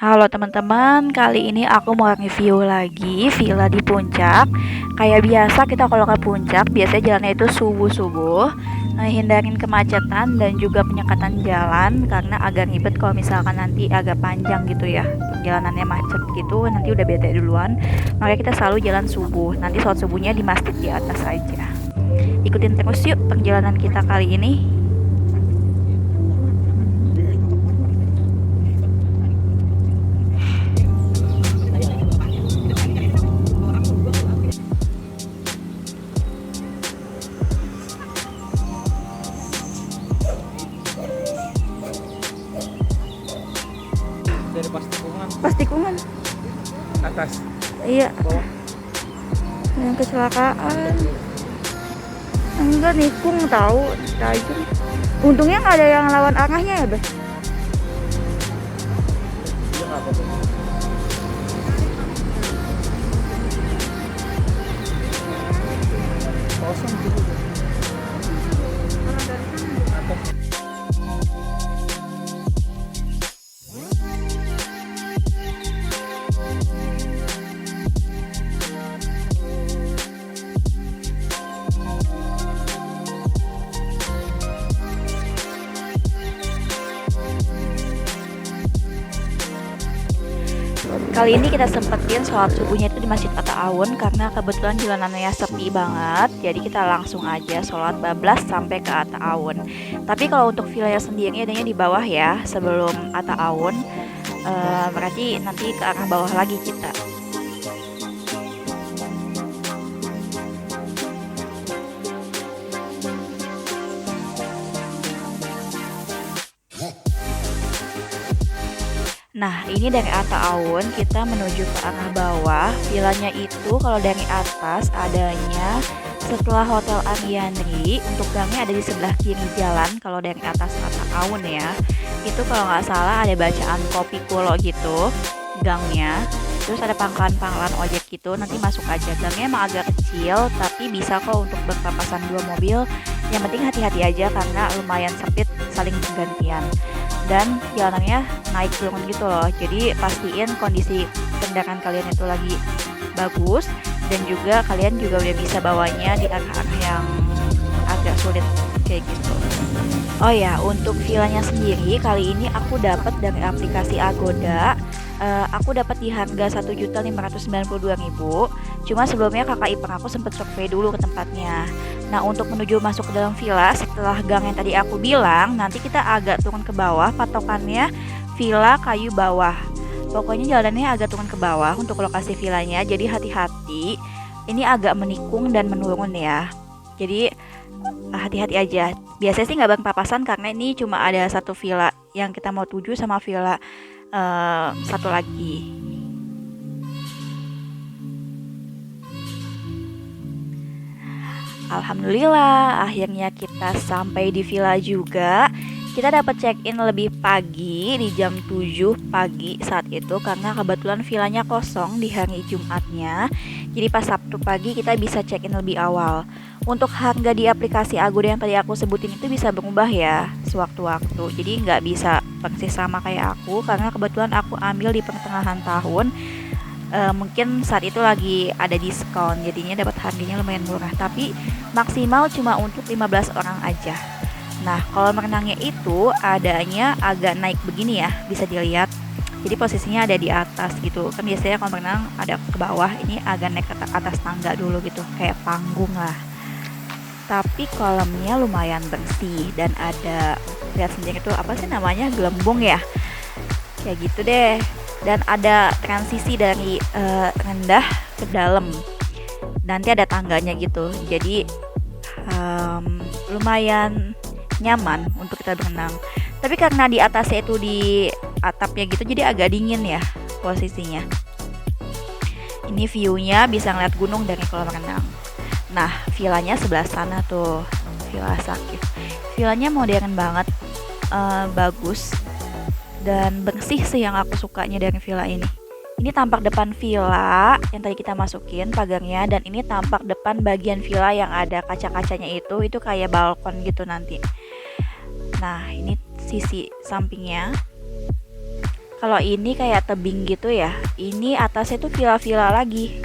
Halo teman-teman, kali ini aku mau review lagi villa di Puncak. Kayak biasa kita kalau ke Puncak, biasanya jalannya itu subuh-subuh, hindarin kemacetan dan juga penyekatan jalan karena agak ribet kalau misalkan nanti agak panjang gitu ya. Perjalanannya macet gitu, nanti udah bete duluan. Makanya kita selalu jalan subuh. Nanti sholat subuhnya di masjid di atas aja. Ikutin terus yuk perjalanan kita kali ini. Dari pas tikungan Pas tikungan. atas Iya, bawah. yang kecelakaan. Enggak nikung tahu tajam. Untungnya nggak ada yang lawan arahnya ya, Beh. Dia nggak apa-apa. Kosong gitu. Atas. Kali ini kita sempetin sholat subuhnya itu di Masjid Atta Awun karena kebetulan jalanannya sepi banget. Jadi kita langsung aja sholat bablas sampai ke Atta Awun. Tapi kalau untuk villanya sendiri adanya di bawah ya, sebelum Atta Awun. Berarti nanti ke arah bawah lagi kita. Nah, ini dari Atta Awun kita menuju ke arah bawah. Villanya itu kalau dari atas adanya setelah Hotel Ariandri. Untuk gangnya ada di sebelah kiri jalan kalau dari atas Atta Awun ya. Itu kalau nggak salah ada bacaan kopi kulo gitu gangnya. Terus ada pangkalan-pangkalan ojek gitu, nanti masuk aja. Gangnya emang agak kecil, tapi bisa kok untuk berpapasan dua mobil. Yang penting hati-hati aja karena lumayan sempit, saling bergantian. Dan jalanannya naik turun gitu loh, jadi pastiin kondisi kendaraan kalian itu lagi bagus dan juga kalian juga udah bisa bawanya di arah-arah yang agak sulit kayak gitu. Oh ya, untuk villanya sendiri kali ini aku dapat dari aplikasi Agoda. Aku dapat di harga 1.592.000. Cuma sebelumnya kakak ipar aku sempet survei dulu ke tempatnya. Nah, untuk menuju masuk ke dalam villa setelah gang yang tadi aku bilang, nanti kita agak turun ke bawah, patokannya Villa Kayu Bawah. Pokoknya jalannya agak turun ke bawah untuk lokasi villanya, jadi hati-hati. Ini agak menikung dan menurun ya. Jadi hati-hati aja. Biasanya sih nggak berpapasan karena ini cuma ada satu villa yang kita mau tuju sama villa satu lagi. Alhamdulillah, akhirnya kita sampai di villa juga. Kita dapat check-in lebih pagi di jam 7 pagi saat itu karena kebetulan villanya kosong di hari Jumatnya. Jadi pas Sabtu pagi kita bisa check-in lebih awal. Untuk harga di aplikasi Agoda yang tadi aku sebutin itu bisa berubah ya sewaktu-waktu. Jadi nggak bisa persis sama kayak aku karena kebetulan aku ambil di pertengahan tahun. Mungkin saat itu lagi ada diskon jadinya dapat harganya lumayan murah, tapi maksimal cuma untuk 15 orang aja. Nah, kalau merenangnya itu adanya agak naik begini ya, bisa dilihat. Jadi posisinya ada di atas gitu. Kan biasanya kalau merenang ada ke bawah, ini agak naik ke atas tangga dulu gitu, kayak panggung lah. Tapi kolamnya lumayan bersih dan ada, lihat sendiri tuh apa sih namanya, gelembung ya. Kayak gitu deh. Dan ada transisi dari rendah ke dalam. Nanti ada tangganya gitu. Jadi lumayan nyaman untuk kita berenang. Tapi karena di atasnya itu di atapnya gitu, jadi agak dingin ya posisinya. Ini view-nya bisa ngeliat gunung dari kolam renang. Nah, villanya sebelah sana tuh, Villa Sakif. Villanya modern banget, bagus dan bersih sih yang aku sukanya dari villa ini. Ini tampak depan villa yang tadi kita masukin pagarnya, dan ini tampak depan bagian villa yang ada kaca-kacanya itu kayak balkon gitu nanti. Nah, ini sisi sampingnya. Kalau ini kayak tebing gitu ya. Ini atasnya tuh villa-villa lagi.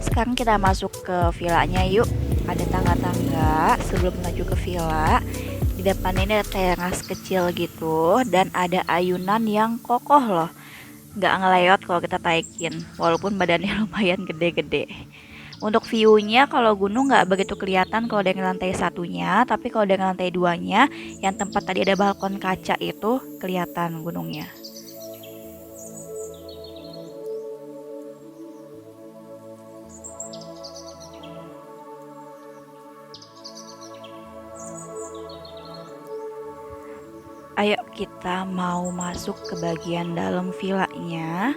Sekarang kita masuk ke villanya yuk. Ada tangga-tangga sebelum menuju ke villa. Di depan ini ada teras kecil gitu dan ada ayunan yang kokoh loh. Nggak ngeleot kalau kita taikin, walaupun badannya lumayan gede-gede. Untuk view-nya kalau gunung nggak begitu kelihatan kalau dari lantai satunya, tapi kalau dari lantai duanya, yang tempat tadi ada balkon kaca itu kelihatan gunungnya. Ayo kita mau masuk ke bagian dalam villanya.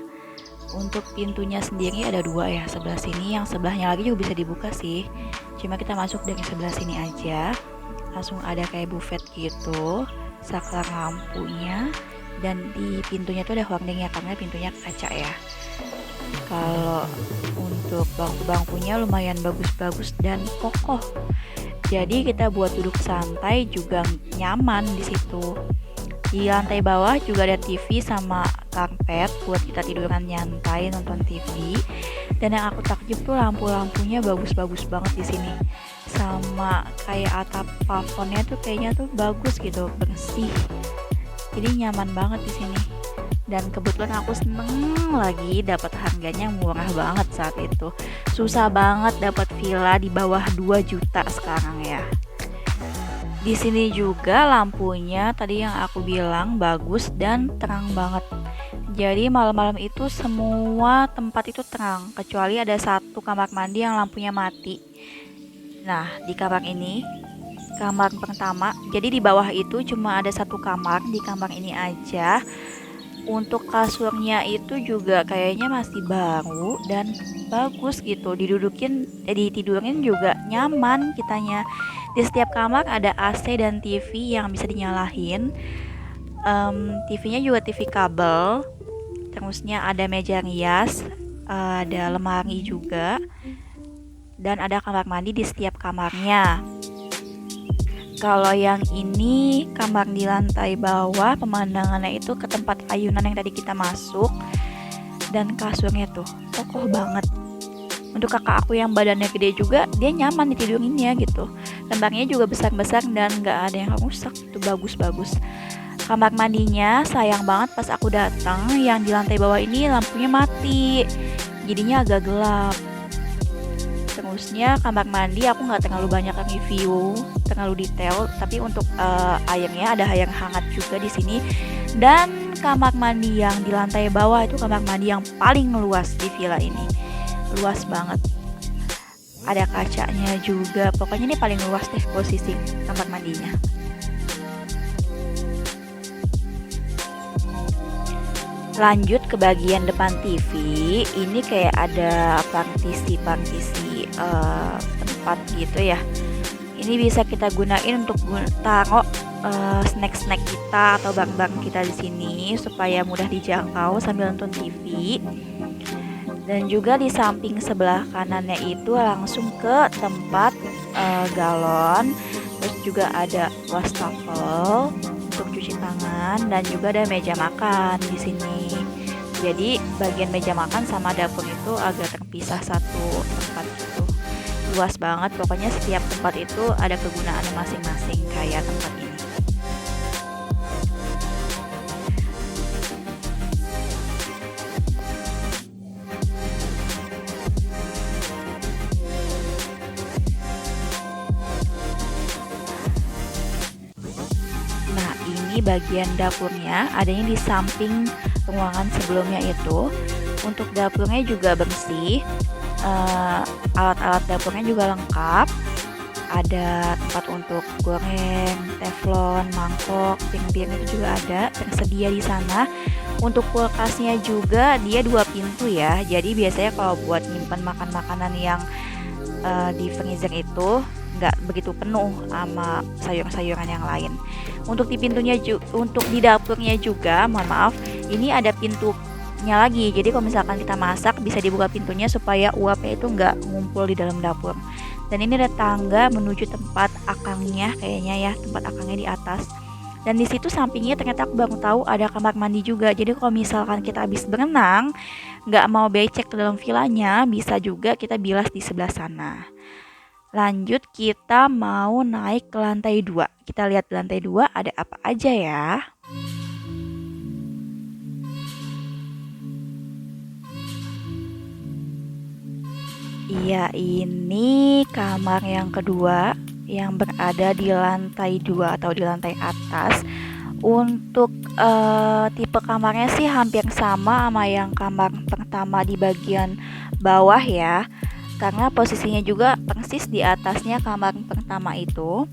Untuk pintunya sendiri ada dua ya, sebelah sini, yang sebelahnya lagi juga bisa dibuka sih. Cuma kita masuk dari sebelah sini aja. Langsung ada kayak buffet gitu, saklar lampunya, dan di pintunya tuh ada hordingnya karena pintunya kaca ya. Kalau untuk bangku-bangkunya lumayan bagus-bagus dan kokoh. Jadi kita buat duduk santai juga nyaman di situ. Di lantai bawah juga ada TV sama karpet buat kita tiduran nyantai nonton TV. Dan yang aku takjub tuh lampu-lampunya bagus-bagus banget di sini. Sama kayak atap plafonnya tuh kayaknya tuh bagus gitu, bersih. Jadi nyaman banget di sini. Dan kebetulan aku seneng lagi dapat harganya murah banget saat itu. Susah banget dapat villa di bawah 2 juta sekarang ya. Di sini juga lampunya tadi yang aku bilang bagus dan terang banget. Jadi malam-malam itu semua tempat itu terang, kecuali ada satu kamar mandi yang lampunya mati. Nah, di kamar ini, kamar pertama, jadi di bawah itu cuma ada satu kamar, di kamar ini aja. Untuk kasurnya itu juga kayaknya masih baru dan bagus gitu, ditidurin juga nyaman kitanya. Di setiap kamar ada AC dan TV yang bisa dinyalain. TV-nya juga TV kabel. Terusnya ada meja rias, ada lemari juga, dan ada kamar mandi di setiap kamarnya. Kalau yang ini kamar di lantai bawah, pemandangannya itu ke tempat ayunan yang tadi kita masuk, dan kasurnya tuh kokoh banget. Untuk kakak aku yang badannya gede juga, dia nyaman ditidurinnya gitu. Lembarnya juga besar-besar dan gak ada yang rusak, itu bagus-bagus. Kamar mandinya sayang banget pas aku datang, yang di lantai bawah ini lampunya mati, jadinya agak gelap. Terusnya kamar mandi aku nggak terlalu banyak review, terlalu detail, tapi untuk airnya ada air hangat juga di sini. Dan kamar mandi yang di lantai bawah itu kamar mandi yang paling luas di villa ini, luas banget. Ada kacanya juga, pokoknya ini paling luas deh posisi kamar mandinya. Lanjut ke bagian depan TV, ini kayak ada partisi tempat gitu ya. Ini bisa kita gunain untuk taruh snack-snack kita atau barang-barang kita di sini supaya mudah dijangkau sambil nonton TV. Dan juga di samping sebelah kanannya itu langsung ke tempat galon, terus juga ada wastafel untuk cuci tangan, dan juga ada meja makan di sini. Jadi bagian meja makan sama dapur itu agak terpisah satu tempat gitu. Luas banget, pokoknya setiap tempat itu ada kegunaannya masing-masing kayak tempat ini. Nah, ini bagian dapurnya, adanya di samping ruangan sebelumnya itu. Untuk dapurnya juga bersih, alat-alat dapurnya juga lengkap. Ada tempat untuk goreng, teflon, mangkok, piring-piring itu juga ada tersedia di sana. Untuk kulkasnya juga dia 2 pintu ya. Jadi biasanya kalau buat nyimpan makan-makanan yang di freezer itu nggak begitu penuh sama sayur-sayuran yang lain. Untuk di dapurnya juga, mohon maaf, ini ada pintunya lagi. Jadi kalau misalkan kita masak bisa dibuka pintunya supaya uapnya itu nggak ngumpul di dalam dapur. Dan ini ada tangga menuju tempat akangnya kayaknya ya, tempat akangnya di atas. Dan di situ sampingnya ternyata aku baru tahu ada kamar mandi juga. Jadi kalau misalkan kita habis berenang, nggak mau becek ke dalam villanya, bisa juga kita bilas di sebelah sana. Lanjut kita mau naik ke lantai 2. Kita lihat di lantai 2 ada apa aja ya. Iya, ini kamar yang kedua yang berada di lantai 2 atau di lantai atas. Untuk tipe kamarnya sih hampir sama yang kamar pertama di bagian bawah ya. Karena posisinya juga persis di atasnya kamar pertama itu.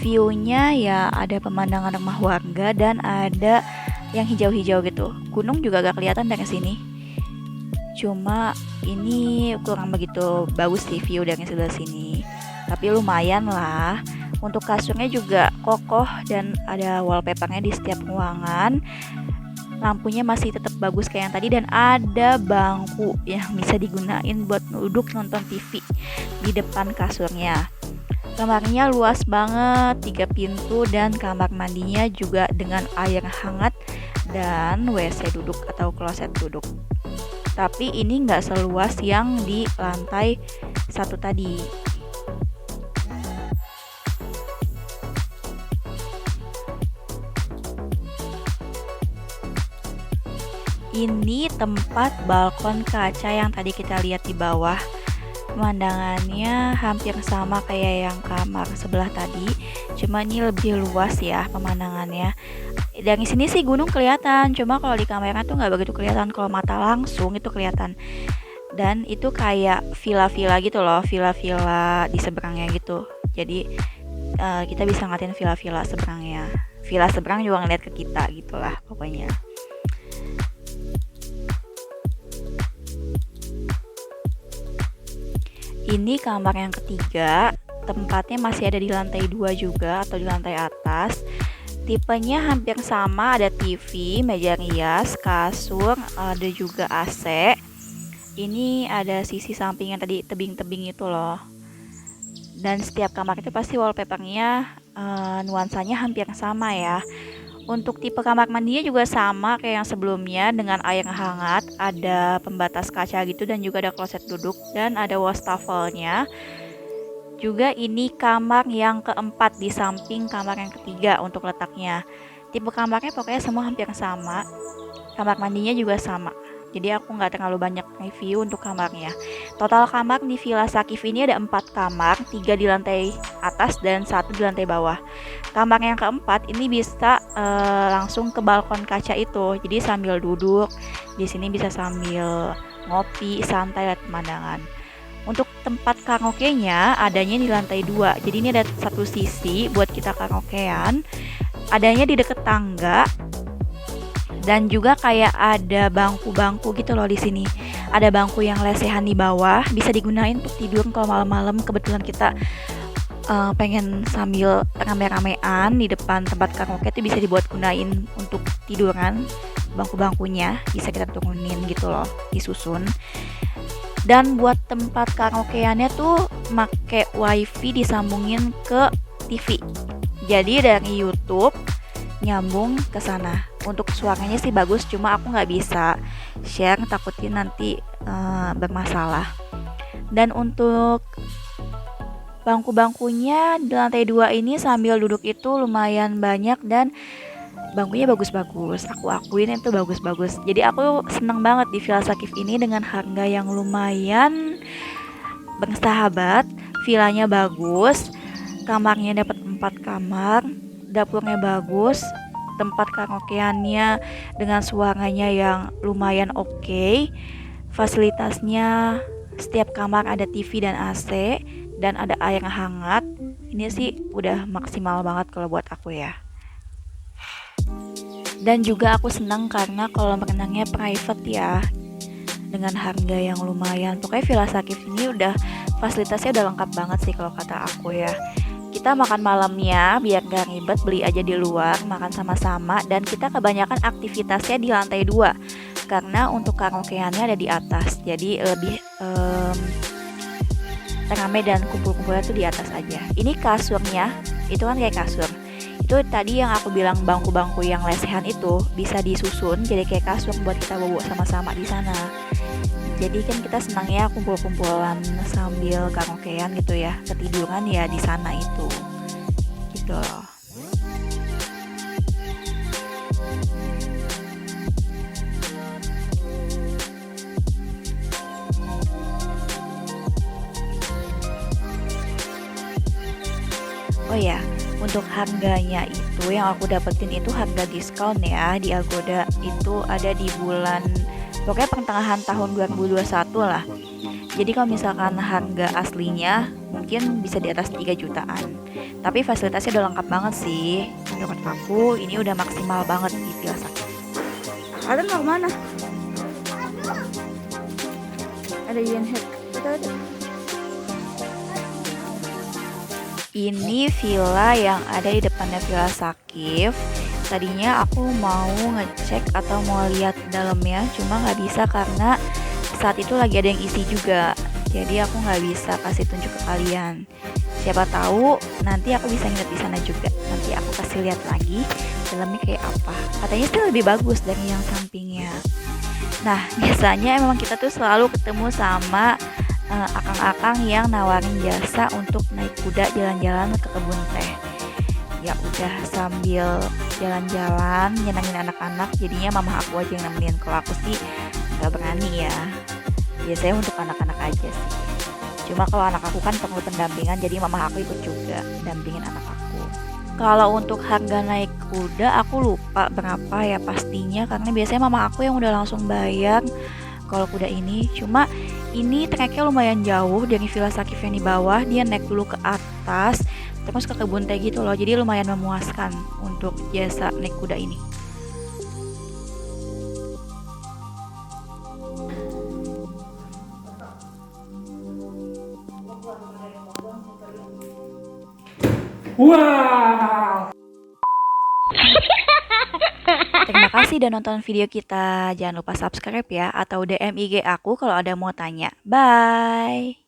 View-nya ya ada pemandangan rumah warga dan ada yang hijau-hijau gitu. Gunung juga gak kelihatan dari sini. Cuma ini kurang begitu bagus sih view dari sebelah sini. Tapi lumayan lah. Untuk kasurnya juga kokoh dan ada wallpapernya di setiap ruangan. Lampunya masih tetap bagus kayak yang tadi dan ada bangku yang bisa digunain buat duduk nonton TV di depan kasurnya. Kamarnya luas banget, 3 pintu dan kamar mandinya juga dengan air hangat dan WC duduk atau kloset duduk. Tapi ini nggak seluas yang di lantai 1 tadi. Ini tempat balkon kaca yang tadi kita lihat di bawah. Pemandangannya hampir sama kayak yang kamar sebelah tadi, cuma ini lebih luas ya pemandangannya. Dari sini sih gunung kelihatan, cuma kalau di kamera tuh nggak begitu kelihatan. Kalau mata langsung itu kelihatan. Dan itu kayak villa-villa gitu loh, villa-villa di seberangnya gitu. Jadi kita bisa ngeliatin villa-villa seberangnya. Villa seberang juga ngeliat ke kita gitulah pokoknya. Ini kamar yang ketiga, tempatnya masih ada di lantai 2 juga atau di lantai atas. Tipenya hampir sama, ada TV, meja rias, kasur, ada juga AC. Ini ada sisi samping yang tadi tebing-tebing itu loh. Dan setiap kamar itu pasti wallpapernya nuansanya hampir sama ya. Untuk tipe kamar mandinya juga sama kayak yang sebelumnya dengan air hangat, ada pembatas kaca gitu dan juga ada kloset duduk dan ada wastafelnya. Juga ini kamar yang keempat di samping kamar yang ketiga untuk letaknya. Tipe kamarnya pokoknya semua hampir sama. Kamar mandinya juga sama. Jadi aku nggak terlalu banyak review untuk kamarnya. Total kamar di Villa Sakif ini ada 4 kamar, 3 di lantai atas dan 1 di lantai bawah. Kamar yang keempat ini bisa langsung ke balkon kaca itu. Jadi sambil duduk di sini bisa sambil ngopi, santai lihat pemandangan. Untuk tempat karaoke-nya adanya di lantai 2. Jadi ini ada satu sisi buat kita karaokean. Adanya di deket tangga. Dan juga kayak ada bangku-bangku gitu loh di sini. Ada bangku yang lesehan di bawah, bisa digunain untuk tidur kalau malam-malam kebetulan kita pengen sambil rame-ramean di depan tempat karaoke itu bisa dibuat gunain untuk tiduran. Bangku-bangkunya bisa kita turunin gitu loh, disusun. Dan buat tempat karaokeannya tuh make wifi disambungin ke TV. Jadi dari YouTube nyambung ke sana. Untuk suaranya sih bagus, cuma aku nggak bisa share, takutnya nanti bermasalah. Dan untuk bangku-bangkunya di lantai 2 ini sambil duduk itu lumayan banyak dan bangkunya bagus-bagus. Aku akuin itu bagus-bagus. Jadi aku seneng banget di Villa Sakif ini dengan harga yang lumayan bersahabat. Villanya bagus, kamarnya dapat 4 kamar, dapurnya bagus, tempat karaokeannya dengan suaranya yang lumayan oke. Fasilitasnya setiap kamar ada TV dan AC dan ada air hangat. Ini sih udah maksimal banget kalau buat aku ya. Dan juga aku senang karena kolam renangnya private ya, dengan harga yang lumayan. Pokoknya Villa Sakif ini udah fasilitasnya udah lengkap banget sih kalau kata aku ya. Kita makan malamnya biar gak ribet, beli aja di luar, makan sama-sama. Dan kita kebanyakan aktivitasnya di lantai 2 karena untuk karaokeannya ada di atas. Jadi lebih rame dan kumpul-kumpulnya tuh di atas aja. Ini kasurnya, itu kan kayak kasur. Itu tadi yang aku bilang bangku-bangku yang lesehan itu bisa disusun jadi kayak kasur buat kita bawa sama-sama di sana. Jadi kan kita senang ya kumpul-kumpulan sambil karaokean gitu ya, ketiduran ya di sana itu. Gitu loh. Oh ya, untuk harganya itu yang aku dapetin itu harga diskon ya di Agoda. Itu ada di bulan pokoknya pertengahan tahun 2021 lah. Jadi kalau misalkan harga aslinya mungkin bisa di atas 3 jutaan. Tapi fasilitasnya udah lengkap banget sih. Menurut aku ini udah maksimal banget di Villa Sakif. Ada mau kemana? Ada Ian Head. Kita ada. Ini villa yang ada di depannya Villa Sakif. Tadinya aku mau ngecek atau mau lihat dalamnya, cuma nggak bisa karena saat itu lagi ada yang isi juga. Jadi aku nggak bisa kasih tunjuk ke kalian. Siapa tahu nanti aku bisa nginep di sana juga. Nanti aku kasih lihat lagi dalamnya kayak apa. Katanya sih lebih bagus dari yang sampingnya. Nah, biasanya emang kita tuh selalu ketemu sama akang-akang yang nawarin jasa untuk naik kuda jalan-jalan ke kebun teh. Ya udah sambil jalan-jalan nyenangin anak-anak, jadinya mama aku aja yang nemenin. Kalau aku sih nggak berani ya, biasanya untuk anak-anak aja sih. Cuma kalau anak aku kan perlu pendampingan, jadi mama aku ikut juga dampingin anak aku. Kalau untuk harga naik kuda aku lupa berapa ya pastinya, karena biasanya mama aku yang udah langsung bayar kalau kuda ini. Cuma ini treknya lumayan jauh dari Villa Sakif yang di bawah. Dia naik dulu ke atas terus ke kebun teh gitu loh. Jadi lumayan memuaskan untuk jasa naik kuda ini. Wow. Terima kasih udah nonton video kita. Jangan lupa subscribe ya atau DM IG aku kalau ada mau tanya. Bye.